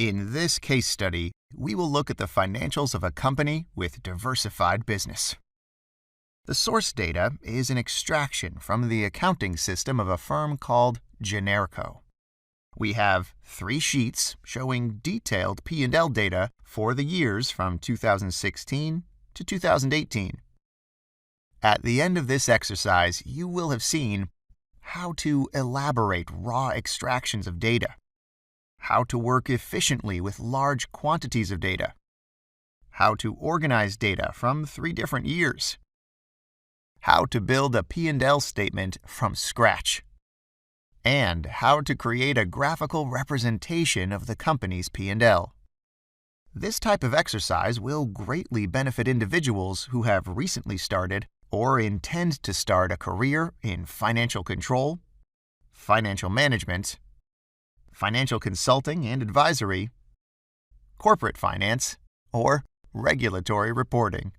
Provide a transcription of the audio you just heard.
In this case study, we will look at the financials of a company with diversified business. The source data is an extraction from the accounting system of a firm called Generco. We have 3 sheets showing detailed P&L data for the years from 2016 to 2018. At the end of this exercise, you will have seen how to elaborate raw extractions of data, how to work efficiently with large quantities of data, how to organize data from 3 different years, how to build a P&L statement from scratch, and how to create a graphical representation of the company's P&L. This type of exercise will greatly benefit individuals who have recently started or intend to start a career in financial control, financial management, financial consulting and advisory, corporate finance, or regulatory reporting.